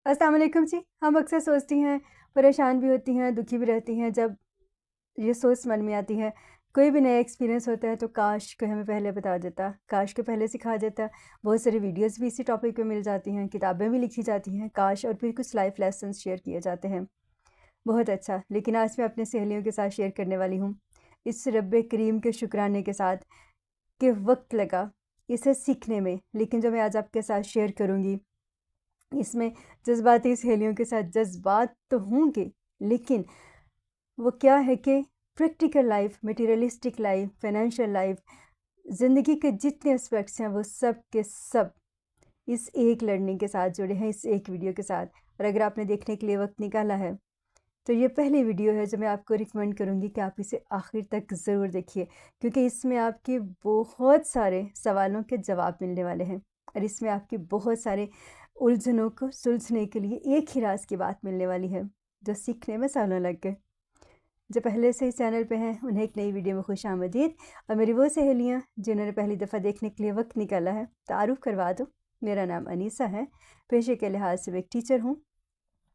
अस्सलाम वालेकुम जी। हम अक्सर सोचती हैं, परेशान भी होती हैं, दुखी भी रहती हैं। जब ये सोच मन में आती है, कोई भी नया एक्सपीरियंस होता है तो काश कोई हमें पहले बता देता, काश कोई पहले सिखा देता। बहुत सारी वीडियोस भी इसी टॉपिक पे मिल जाती हैं, किताबें भी लिखी जाती हैं, काश, और फिर कुछ लाइफ लेसन्स शेयर किए जाते हैं। बहुत अच्छा, लेकिन आज मैं अपने सहेलियों के साथ शेयर करने वाली हूँ, इस रब्बे करीम के शुक्राने के साथ कि वक्त लगा इसे सीखने में, लेकिन जो मैं आज आपके साथ शेयर करूँगी इसमें जज़्बाती सहेलियों के साथ जज़्बात तो होंगे, लेकिन वो क्या है कि practical life, materialistic life, financial life, ज़िंदगी के जितने एस्पेक्ट्स हैं वो सब के सब इस एक लर्निंग के साथ जुड़े हैं, इस एक वीडियो के साथ। और अगर आपने देखने के लिए वक्त निकाला है तो ये पहली वीडियो है जो मैं आपको रिकमेंड करूँगी कि आप इसे आखिर तक ज़रूर देखिए, क्योंकि इसमें आपके बहुत सारे सवालों के जवाब मिलने वाले हैं और इसमें आपके बहुत सारे उलझनों को सुलझने के लिए एक ही राज की बात मिलने वाली है जो सीखने में सालों लग गए। जो पहले से इस चैनल पे हैं उन्हें एक नई वीडियो में खुश आमदीद, और मेरी वो सहेलियाँ जिन्होंने पहली दफ़ा देखने के लिए वक्त निकाला है, तारुफ़ करवा दो। मेरा नाम अनीसा है, पेशे के लिहाज से मैं एक टीचर हूँ,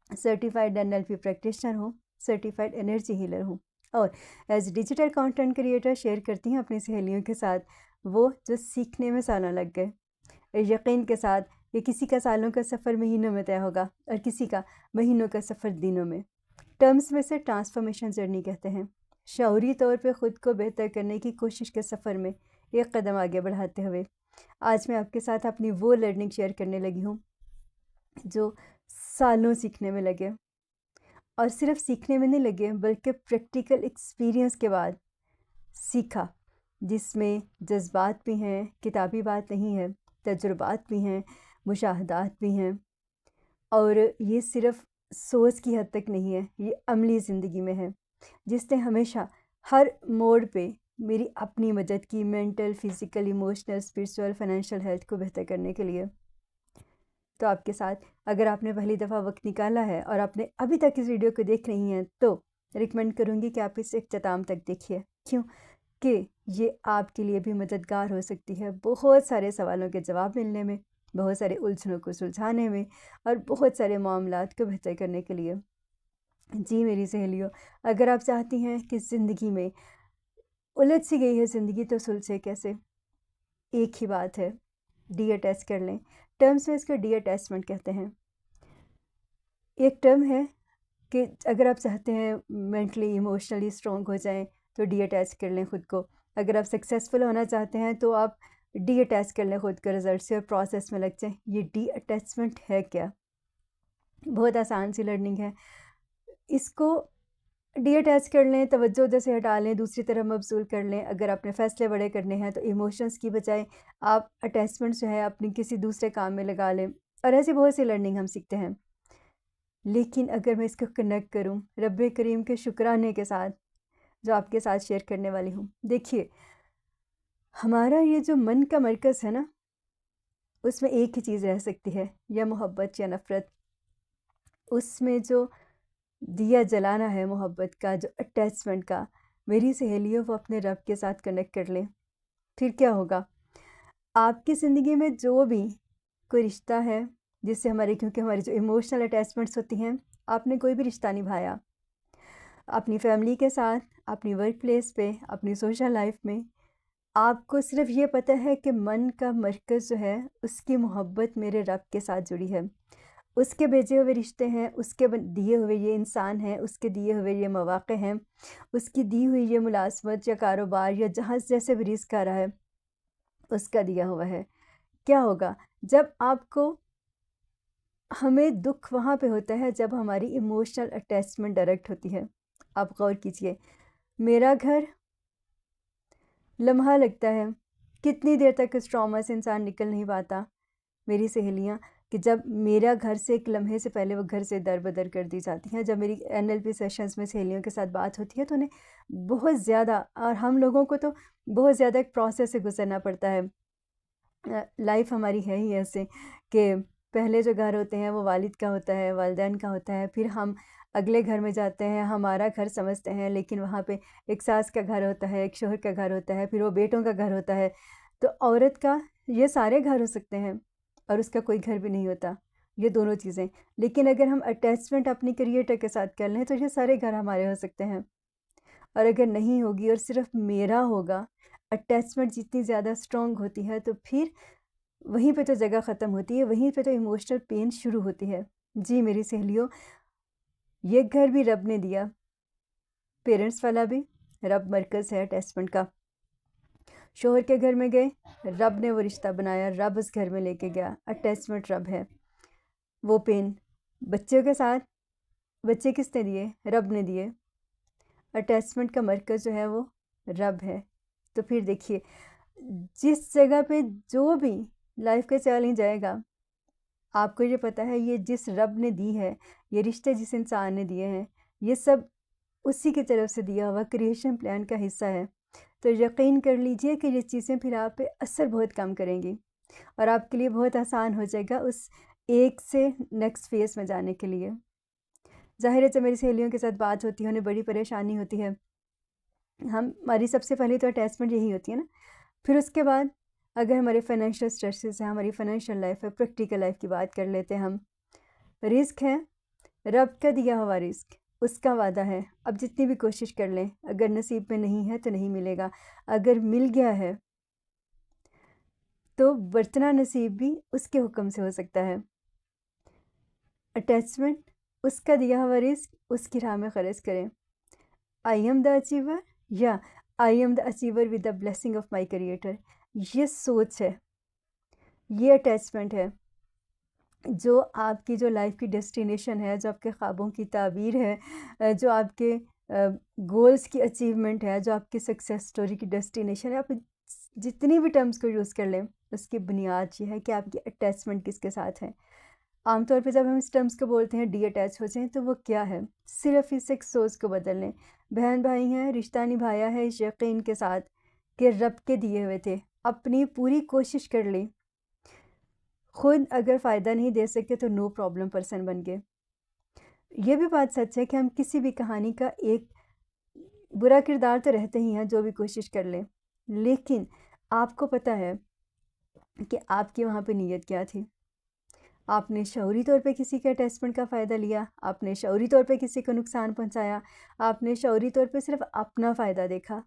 सर्टिफाइड NLP प्रैक्टिशनर हूँ, सर्टिफाइड एनर्जी हीलर हूँ और as digital content creator share करती हूँ अपनी सहेलियों के साथ वो जो सीखने में सालों लग गए, यकीन के साथ कि किसी का सालों का सफ़र महीनों में तय होगा और किसी का महीनों का सफ़र दिनों में। टर्म्स में से ट्रांसफॉर्मेशन जर्नी कहते हैं, शऊरी तौर पे ख़ुद को बेहतर करने की कोशिश के सफ़र में एक कदम आगे बढ़ाते हुए आज मैं आपके साथ अपनी वो लर्निंग शेयर करने लगी हूँ जो सालों सीखने में लगे, और सिर्फ सीखने में नहीं लगे बल्कि प्रैक्टिकल एक्सपीरियंस के बाद सीखा, जिसमें जज्बात भी हैं, किताबी बात नहीं है, तजुर्बात भी हैं, मुशाहदात भी हैं, और ये सिर्फ सोच की हद तक नहीं है, ये अमली ज़िंदगी में है, जिसने हमेशा हर मोड़ पे मेरी अपनी मदद की, mental, physical, emotional, spiritual, financial health को बेहतर करने के लिए। तो आपके साथ, अगर आपने पहली दफ़ा वक्त निकाला है और आपने अभी तक इस वीडियो को देख रही हैं तो रिकमेंड करूँगी कि आप इसे इख्तिताम तक देखिए, क्यों कि ये आपके लिए भी मददगार हो सकती है बहुत सारे सवालों के जवाब मिलने में, बहुत सारे उलझनों को सुलझाने में और बहुत सारे मामलात को बेहतर करने के लिए। जी मेरी सहेलियों, अगर आप चाहती हैं कि ज़िंदगी में उलझ सी गई है ज़िंदगी तो सुलझे कैसे, एक ही बात है, डी अटैच कर लें। टर्म्स में इसको डी अटैचमेंट कहते हैं। एक टर्म है कि अगर आप चाहते हैं मेंटली इमोशनली स्ट्रॉन्ग हो जाएं तो डी अटैच कर लें ख़ुद को। अगर आप सक्सेसफुल होना चाहते हैं तो आप डी अटैच कर लें ख़ुद को रिज़ल्ट से और प्रोसेस में लग जाएं। ये डी अटैचमेंट है क्या? बहुत आसान सी लर्निंग है। इसको डी अटैच कर लें, तवज्जो उधर से हटा लें, दूसरी तरफ मबसूल कर लें। अगर आपने फ़ैसले बड़े करने हैं तो इमोशंस की बजाय आप अटैचमेंट जो है अपनी किसी दूसरे काम में लगा लें, और ऐसी बहुत सी लर्निंग हम सीखते हैं। लेकिन अगर मैं इसको कनेक्ट करूं रब्बे करीम के शुक्राने के साथ जो आपके साथ शेयर करने वाली हूं, देखिए हमारा ये जो मन का मरकज़ है ना, उसमें एक ही चीज़ रह सकती है, या मोहब्बत या नफ़रत। उसमें जो दिया जलाना है मोहब्बत का, जो अटैचमेंट का, मेरी सहेलियों वो अपने रब के साथ कनेक्ट कर लें। फिर क्या होगा, आपकी ज़िंदगी में जो भी कोई रिश्ता है जिससे हमारे, क्योंकि हमारी जो इमोशनल अटैचमेंट्स होती हैं, आपने कोई भी रिश्ता निभाया अपनी फैमिली के साथ, अपनी वर्क प्लेस पे, अपनी सोशल लाइफ में, आपको सिर्फ ये पता है कि मन का मरकज़ जो है उसकी मोहब्बत मेरे रब के साथ जुड़ी है, उसके भेजे हुए रिश्ते हैं, उसके दिए हुए ये इंसान हैं, उसके दिए हुए ये मौक़े हैं, उसकी दी हुई ये मुलाज़मत या कारोबार या जहाज़ जैसे भी रिस्क आ रहा है उसका दिया हुआ है। क्या होगा जब आपको, हमें दुख वहाँ पे होता है जब हमारी इमोशनल अटैचमेंट डायरेक्ट होती है। आप गौर कीजिए, मेरा घर लम्हा लगता है, कितनी देर तक इस ट्रॉमा से इंसान निकल नहीं पाता। मेरी सहेलियाँ, कि जब मेरा घर से एक लम्हे से पहले वो घर से दर-बदर कर दी जाती हैं। जब मेरी NLP सेशंस में सहेलियों के साथ बात होती है तो उन्हें बहुत ज़्यादा, और हम लोगों को तो बहुत ज़्यादा एक प्रोसेस से गुज़रना पड़ता है। लाइफ हमारी है ही ऐसे कि पहले जो घर होते हैं वो वालिद का होता है, वालिदैन का होता है, फिर हम अगले घर में जाते हैं, हमारा घर समझते हैं, लेकिन वहाँ पे एक सास का घर होता है, एक शौहर का घर होता है, फिर वो बेटों का घर होता है। तो औरत का ये सारे घर हो सकते हैं और उसका कोई घर भी नहीं होता। ये दोनों चीज़ें। लेकिन अगर हम अटैचमेंट अपनी क्रिएटर के साथ कर लें तो ये सारे घर हमारे हो सकते हैं। और अगर नहीं होगी और सिर्फ मेरा होगा, अटैचमेंट जितनी ज़्यादा स्ट्रॉन्ग होती है तो फिर वहीं पे तो जगह ख़त्म होती है, वहीं पे तो इमोशनल पेन शुरू होती है। जी मेरी सहेलियों, ये घर भी रब ने दिया, पेरेंट्स वाला भी, रब मरकज़ है अटैचमेंट का। शोहर के घर में गए, रब ने वो रिश्ता बनाया, रब उस घर में लेके गया, अटैचमेंट रब है। वो पेन बच्चों के साथ, बच्चे किसने दिए? रब ने दिए। अटैचमेंट का मरकज़ जो है वो रब है। तो फिर देखिए, जिस जगह पे जो भी लाइफ का चैलेंज आएगा, आपको ये पता है ये जिस रब ने दी है, ये रिश्ते जिस इंसान ने दिए हैं, ये सब उसी की तरफ से दिया हुआ क्रिएशन प्लान का हिस्सा है। तो यकीन कर लीजिए कि ये चीज़ें फिर आप पे असर बहुत कम करेंगी और आपके लिए बहुत आसान हो जाएगा उस एक से नेक्स्ट फेज़ में जाने के लिए। ज़ाहिर है जब मेरी सहेलियों के साथ बात होती है, उन्हें बड़ी परेशानी होती है। हमारी सबसे पहले तो अटैचमेंट यही होती है ना। फिर उसके बाद अगर हमारे फाइनेंशियल स्ट्रेसेस हैं, हमारी फाइनेंशियल लाइफ है, प्रैक्टिकल लाइफ की बात कर लेते हैं हम। रिस्क है, रब का दिया हुआ रिस्क, उसका वादा है। अब जितनी भी कोशिश कर लें, अगर नसीब में नहीं है तो नहीं मिलेगा। अगर मिल गया है तो बरतना नसीब भी उसके हुक्म से हो सकता है। अटैचमेंट, उसका दिया हुआ रिस्क, उसकी राह में खर्च करें। आई एम द अचीवर या I am the achiever with the blessing of my creator, ये सोच है, ये अटैचमेंट है जो आपकी जो लाइफ की डेस्टिनेशन है, जो आपके ख्वाबों की ताबीर है, जो आपके गोल्स की अचीवमेंट है, जो आपकी सक्सेस स्टोरी की डेस्टिनेशन है। आप जितनी भी टर्म्स को यूज़ कर लें, उसकी बुनियाद ये है कि आपकी अटैचमेंट किसके साथ है। आमतौर पे जब हम इस टर्म्स को बोलते हैं डी अटैच हो जाएं, तो वो क्या है? सिर्फ इस एक सोच को बदल लें। बहन भाई हैं, रिश्ता निभाया है इस यकीन के साथ कि रब के दिए हुए थे, अपनी पूरी कोशिश कर ली, खुद अगर फ़ायदा नहीं दे सकते तो नो प्रॉब्लम पर्सन बन गए। ये भी बात सच है कि हम किसी भी कहानी का एक बुरा किरदार तो रहते ही हैं, जो भी कोशिश कर लें, लेकिन आपको पता है कि आपकी वहाँ पे नीयत क्या थी। आपने शऊरी तौर पे किसी के अटैचमेंट का फ़ायदा लिया, आपने शऊरी तौर पे किसी को नुकसान पहुँचाया, आपने शऊरी तौर पे सिर्फ अपना फ़ायदा देखा।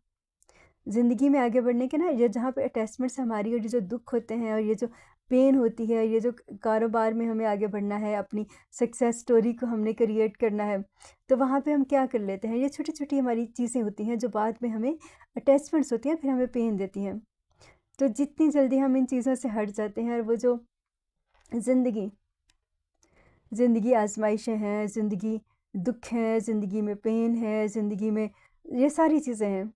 ज़िंदगी में आगे बढ़ने के ना, ये जहाँ पे अटैचमेंट से हमारी और ये जो दुख होते हैं और ये जो पेन होती है, ये जो कारोबार में हमें आगे बढ़ना है, अपनी सक्सेस स्टोरी को हमने क्रिएट करना है, तो वहाँ पे हम क्या कर लेते हैं, ये छोटी-छोटी हमारी चीज़ें होती हैं जो बाद में हमें अटैचमेंट्स होती हैं, फिर हमें पेन देती हैं। तो जितनी जल्दी हम इन चीज़ों से हट जाते हैं और वो जो ज़िंदगी आजमाइशें हैं, ज़िंदगी दुख है, ज़िंदगी में पेन है, ज़िंदगी में ये सारी चीज़ें हैं,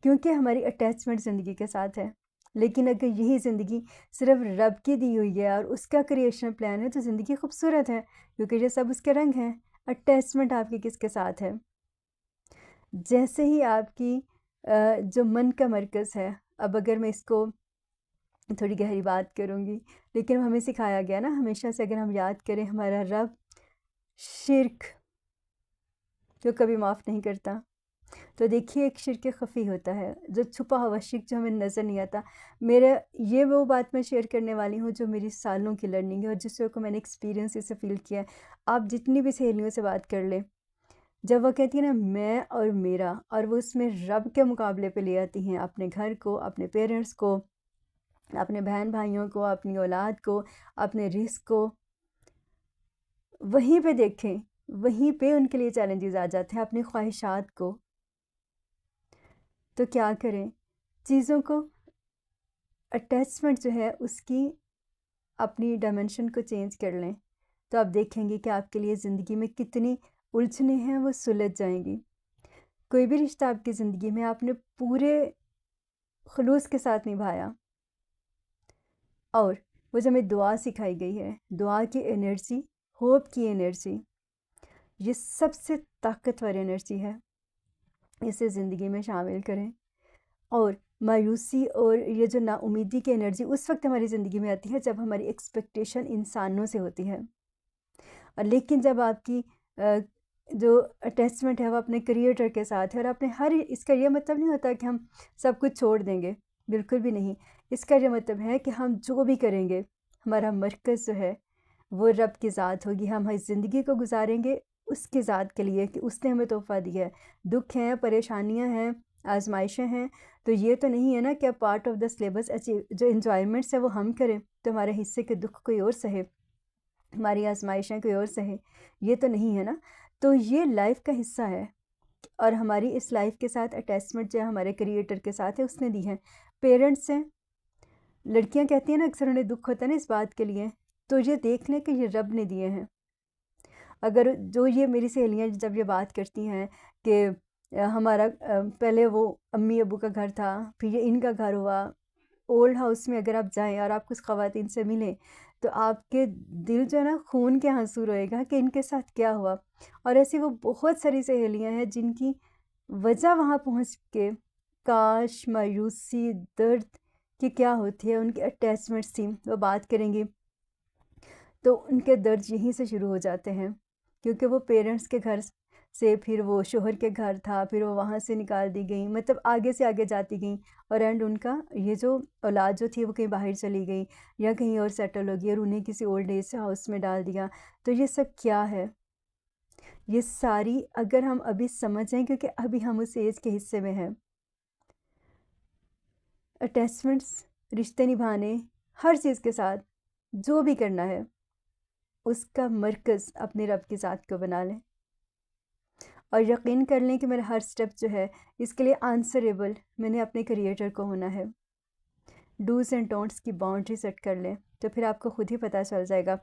क्योंकि हमारी अटैचमेंट ज़िंदगी के साथ है। लेकिन अगर यही ज़िंदगी सिर्फ रब की दी हुई है और उसका क्रिएशन प्लान है, तो ज़िंदगी खूबसूरत है, क्योंकि ये सब उसके रंग हैं। अटैचमेंट आपकी किसके साथ है? जैसे ही आपकी जो मन का मरकज़ है, अब अगर मैं इसको थोड़ी गहरी बात करूँगी, लेकिन हमें सिखाया गया ना हमेशा से, अगर हम याद करें हमारा रब शिर्क जो कभी माफ़ नहीं करता। तो देखिए, एक शिर्क ख़फ़ी होता है, जो छुपा हुआ शिर्क जो हमें नज़र नहीं आता। मेरा ये वो बात मैं शेयर करने वाली हूँ जो मेरी सालों की लर्निंग है और जिसको को मैंने एक्सपीरियंस से फ़ील किया है। आप जितनी भी सहेलियों से बात कर लें, जब वो कहती है ना मैं और मेरा, और वो उसमें रब के मुकाबले पे ले आती हैं अपने घर को, अपने पेरेंट्स को, अपने बहन भाइयों को, अपनी औलाद को, अपने रिस्क को, वहीं पे देखें, वहीं पे उनके लिए चैलेंजेस आ जाते हैं, अपनी ख्वाहिशात को। तो क्या करें? चीज़ों को, अटैचमेंट जो है उसकी अपनी डायमेंशन को चेंज कर लें, तो आप देखेंगे कि आपके लिए ज़िंदगी में कितनी उलझनें हैं वो सुलझ जाएंगी। कोई भी रिश्ता आपकी ज़िंदगी में आपने पूरे खुलूस के साथ निभाया, और वो जो हमें दुआ सिखाई गई है, दुआ की एनर्जी, होप की एनर्जी, ये सबसे ताकतवर एनर्जी है। इसे ज़िंदगी में शामिल करें। और मायूसी और ये जो नाउमीदी की एनर्जी उस वक्त हमारी ज़िंदगी में आती है जब हमारी एक्सपेक्टेशन इंसानों से होती है। और लेकिन जब आपकी जो अटैचमेंट है वो अपने क्रिएटर के साथ है, और अपने हर, इसका ये मतलब नहीं होता कि हम सब कुछ छोड़ देंगे, बिल्कुल भी नहीं। इसका ये मतलब है कि हम जो भी करेंगे, हमारा मरकज़ जो है वो रब की ज़ात होगी। हम इस ज़िंदगी को गुजारेंगे उसकी ज़ात के लिए कि उसने हमें तोहफ़ा दिया है। दुख हैं, परेशानियां हैं, आजमाइशें हैं, तो ये तो नहीं है ना कि अब part of the syllabus achieve जो इन्जॉयमेंट्स है वो हम करें तो हमारे हिस्से के दुख कोई और सहे, हमारी आजमाइशें कोई और सहे, ये तो नहीं है ना। तो ये लाइफ का हिस्सा है और हमारी इस लाइफ के साथ अटैचमेंट जो हमारे क्रिएटर के साथ है उसने दी है। पेरेंट्स हैं, लड़कियां कहती हैं ना अक्सर उन्हें दुख होता है ना इस बात के लिए, तो ये देख लें कि ये रब ने दिए हैं। अगर जो ये मेरी सहेलियां जब ये बात करती हैं कि हमारा पहले वो अम्मी अबू का घर था, फिर ये इनका घर हुआ, ओल्ड हाउस में अगर आप जाएं और आप कुछ ख़वातीन से मिलें तो आपके दिल जो है ना खून के आंसू रोएगा कि इनके साथ क्या हुआ। और ऐसी वो बहुत सारी सहेलियां हैं जिनकी वजह वहाँ पहुँच के काश, मायूसी, दर्द कि क्या होती है, उनकी अटैचमेंट्स थी, वो बात करेंगी तो उनके दर्द यहीं से शुरू हो जाते हैं क्योंकि वो पेरेंट्स के घर से फिर वो शोहर के घर था, फिर वो वहाँ से निकाल दी गई, मतलब आगे से आगे जाती गई और एंड उनका ये जो औलाद जो थी वो कहीं बाहर चली गई या कहीं और सेटल हो गई और उन्हें किसी ओल्ड एज हाउस में डाल दिया। तो ये सब क्या है, ये सारी अगर हम अभी समझें क्योंकि अभी हम उस एज के हिस्से में हैं, अटैचमेंट्स, रिश्ते निभाने, हर चीज़ के साथ जो भी करना है उसका मरकज़ अपने रब की ज़ात को बना लें और यकीन कर लें कि मेरा हर स्टेप जो है इसके लिए आंसरेबल मैंने अपने क्रिएटर को होना है। डूज़ एंड डोंट्स की बाउंड्री सेट कर लें तो फिर आपको खुद ही पता चल जाएगा।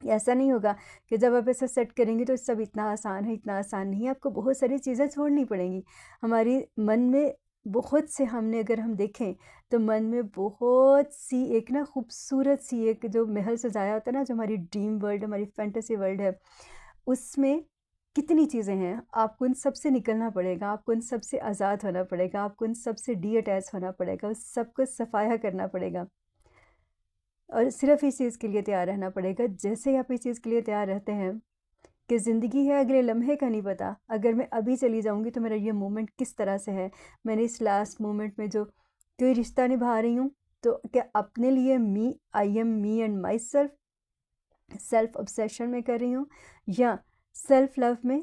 ऐसा नहीं होगा कि जब आप ऐसा सेट करेंगे तो सब इतना आसान है, इतना आसान नहीं है, आपको बहुत सारी चीज़ें छोड़नी पड़ेंगी। हमारी मन में बहुत से हमने अगर हम देखें तो मन में बहुत सी एक ना खूबसूरत सी एक जो महल सजाया होता है ना, जो हमारी ड्रीम वर्ल्ड, हमारी फैंटेसी वर्ल्ड है, उसमें कितनी चीज़ें हैं। आपको उन सब से निकलना पड़ेगा, आपको उन सब से आज़ाद होना पड़ेगा, आपको उन सब से डी अटैच होना पड़ेगा, उस सब को सफाया करना पड़ेगा और सिर्फ इस चीज़ के लिए तैयार रहना पड़ेगा। जैसे ही आप इस चीज़ के लिए तैयार रहते हैं कि ज़िंदगी है अगले लम्हे का नहीं पता, अगर मैं अभी चली जाऊंगी तो मेरा ये मोमेंट किस तरह से है, मैंने इस लास्ट मोमेंट में जो कोई रिश्ता निभा रही हूँ तो क्या अपने लिए me, I am me and myself obsession में कर रही हूँ या सेल्फ लव में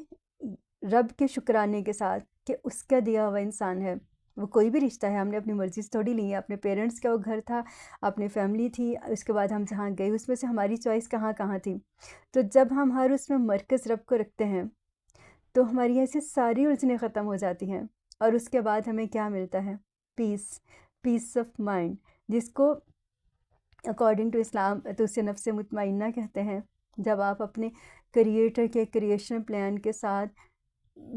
रब के शुक्राने के साथ कि उसका दिया हुआ इंसान है। वो कोई भी रिश्ता है, हमने अपनी मर्ज़ी से थोड़ी ली है, अपने पेरेंट्स का वो घर था, अपनी फैमिली थी, उसके बाद हम जहाँ गए उसमें से हमारी चॉइस कहाँ कहाँ थी। तो जब हम हर उसमें मरकज़ रब को रखते हैं तो हमारी ऐसी सारी उलझनें ख़त्म हो जाती हैं और उसके बाद हमें क्या मिलता है, पीस ऑफ माइंड, जिसको अकॉर्डिंग टू इस्लाम तो उसे नफ्स मुतमइन्ना कहते हैं। जब आप अपने क्रिएटर के क्रिएशन प्लान के साथ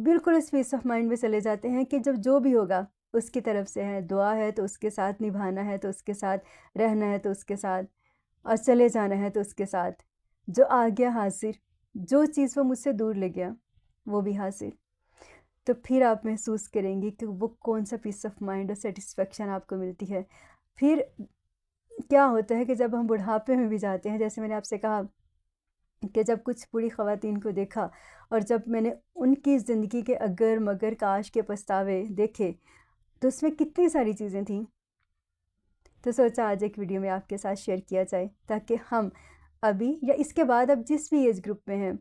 बिल्कुल उस पीस ऑफ माइंड में चले जाते हैं कि जब जो भी होगा उसकी तरफ से है, दुआ है तो उसके साथ निभाना है, तो उसके साथ रहना है, तो उसके साथ और चले जाना है तो उसके साथ, जो आ गया हाजिर, जो चीज़ वो मुझसे दूर ले गया वो भी हाजिर। तो फिर आप महसूस करेंगे कि वो कौन सा पीस ऑफ माइंड और सेटिस्फेक्शन आपको मिलती है। फिर क्या होता है कि जब हम बुढ़ापे में भी जाते हैं, जैसे मैंने आपसे कहा कि जब कुछ बूढ़ी ख़वातीन को देखा और जब मैंने उनकी ज़िंदगी के अगर मगर काश के पछतावे देखे तो उसमें कितनी सारी चीज़ें थीं। तो सोचा आज एक वीडियो में आपके साथ शेयर किया जाए ताकि हम अभी या इसके बाद अब जिस भी एज ग्रुप में हैं,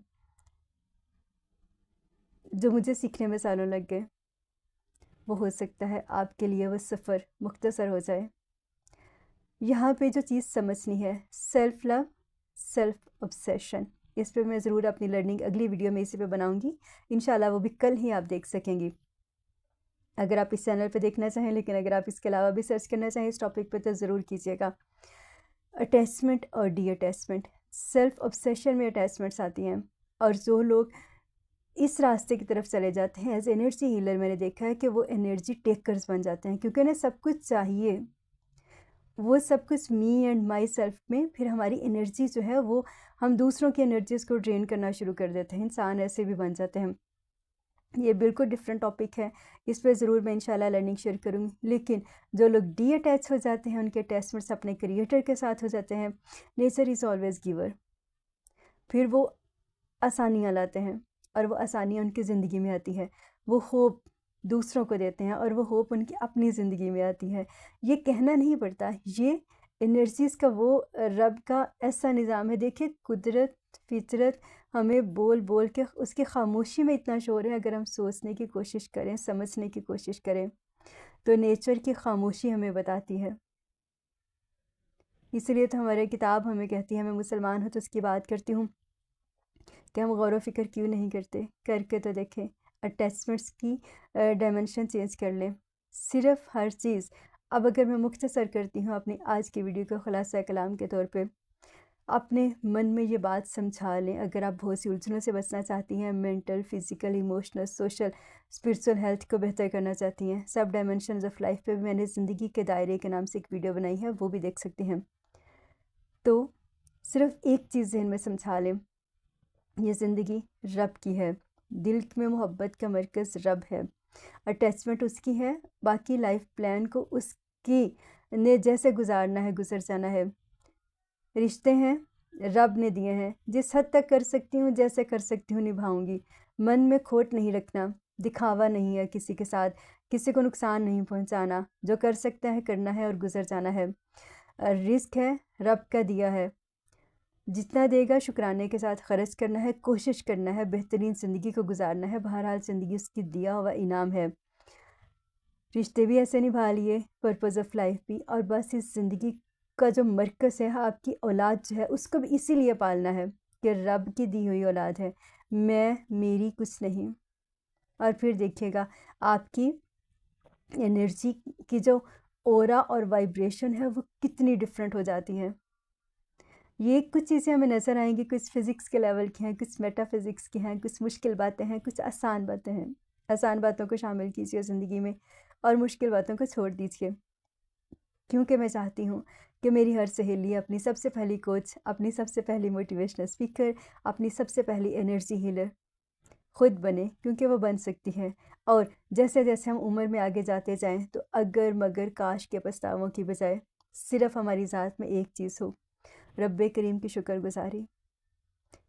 जो मुझे सीखने में सालों लग गए, वो हो सकता है आपके लिए वो सफ़र मुख्तसर हो जाए। यहाँ पे जो चीज़ समझनी है, सेल्फ़ लव, सेल्फ़ ऑब्सेशन, इस पे मैं ज़रूर अपनी लर्निंग अगली वीडियो में इसी पे बनाऊँगी। इंशाल्लाह वो भी कल ही आप देख सकेंगी अगर आप इस चैनल पे देखना चाहें, लेकिन अगर आप इसके अलावा भी सर्च करना चाहें इस टॉपिक पे तो ज़रूर कीजिएगा। अटैचमेंट और डी अटैचमेंट, सेल्फ़ ऑब्सेशन में अटैचमेंट्स आती हैं और जो लोग इस रास्ते की तरफ चले जाते हैं एज एनर्जी हीलर, मैंने देखा है कि वो एनर्जी टेकर्स बन जाते हैं क्योंकि उन्हें सब कुछ चाहिए, वो सब कुछ मी एंड माई सेल्फ में फिर हमारी एनर्जी जो है वो हम दूसरों की एनर्जीज़ को ड्रेन करना शुरू कर देते हैं। इंसान ऐसे भी बन जाते हैं। ये बिल्कुल डिफरेंट टॉपिक है, इस पर ज़रूर मैं इंशाल्लाह लर्निंग शेयर करूँगी। लेकिन जो लोग डी अटैच हो जाते हैं, उनके अटैचमेंट्स अपने क्रिएटर के साथ हो जाते हैं, नेचर इज़ ऑलवेज़ गिवर, फिर वो आसानियाँ लाते हैं और वो आसानियाँ उनकी ज़िंदगी में आती है, वो होप दूसरों को देते हैं और वो होप उनकी अपनी ज़िंदगी में आती है। ये कहना नहीं पड़ता, ये एनर्जीज़ का वो रब का ऐसा निज़ाम है। देखिए कुदरत, फितरत हमें बोल बोल के उसकी खामोशी में इतना शोर है। अगर हम सोचने की कोशिश करें, समझने की कोशिश करें, तो नेचर की खामोशी हमें बताती है। इसलिए तो हमारी किताब हमें कहती है, मैं मुसलमान हूँ तो उसकी बात करती हूँ कि हम गौर व फ़िक्र क्यों नहीं करते, करके तो देखें। अटैचमेंट्स की डायमेंशन चेंज कर लें। सिर्फ़ हर चीज़, अब अगर मैं मुख्तसर करती हूँ अपनी आज की वीडियो को खुलासा कलाम के तौर पे, अपने मन में ये बात समझा लें। अगर आप बहुत सी उलझनों से बचना चाहती हैं, mental, physical, emotional, social, spiritual health को बेहतर करना चाहती हैं, सब डायमेंशंस ऑफ लाइफ पे भी मैंने ज़िंदगी के दायरे के नाम से एक वीडियो बनाई है, वो भी देख सकती हैं। तो सिर्फ़ एक चीज़ ज़हन में समझा लें, ये ज़िंदगी रब की है। दिल में मोहब्बत का मरकज़ रब है। अटैचमेंट उसकी है, बाकी लाइफ प्लान को उसकी ने जैसे गुजारना है, गुजर जाना है। रिश्ते हैं, रब ने दिए हैं। जिस हद तक कर सकती हूँ, जैसे कर सकती हूँ निभाऊँगी। मन में खोट नहीं रखना, दिखावा नहीं है किसी के साथ, किसी को नुकसान नहीं पहुँचाना। जो कर सकता है करना है और गुजर जाना है। रिस्क है, रब का दिया है। जितना देगा शुक्राने के साथ ख़र्च करना है, कोशिश करना है, बेहतरीन ज़िंदगी को गुजारना है। बहरहाल ज़िंदगी उसकी दिया हुआ इनाम है। रिश्ते भी ऐसे निभा लिए, पर्पज़ ऑफ लाइफ भी, और बस इस ज़िंदगी का जो मरकज़ है, आपकी औलाद जो है, उसको भी इसीलिए पालना है कि रब की दी हुई औलाद है। मेरी कुछ नहीं। और फिर देखिएगा आपकी एनर्जी की जो ऑरा और वाइब्रेशन है, वो कितनी डिफरेंट हो जाती है। ये कुछ चीज़ें हमें नज़र आएंगी, कुछ फ़िज़िक्स के लेवल की हैं, कुछ मेटाफिज़िक्स की हैं, कुछ मुश्किल बातें हैं, कुछ आसान बातें हैं। आसान बातों को शामिल कीजिए ज़िंदगी में और मुश्किल बातों को छोड़ दीजिए, क्योंकि मैं चाहती हूँ कि मेरी हर सहेली अपनी सबसे पहली कोच, अपनी सबसे पहली मोटिवेशनल स्पीकर, अपनी सबसे पहली एनर्जी हीलर खुद बने, क्योंकि वो बन सकती है। और जैसे जैसे हम उम्र में आगे जाते जाएं, तो अगर मगर काश के पछतावों की बजाय सिर्फ़ हमारी ज़ात में एक चीज़ हो, रब्बे करीम की शुक्रगुज़ारी।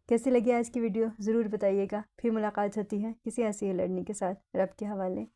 कैसी लगी आज की वीडियो ज़रूर बताइएगा। फिर मुलाकात होती है किसी ऐसी लड़ने के साथ, रब के हवाले।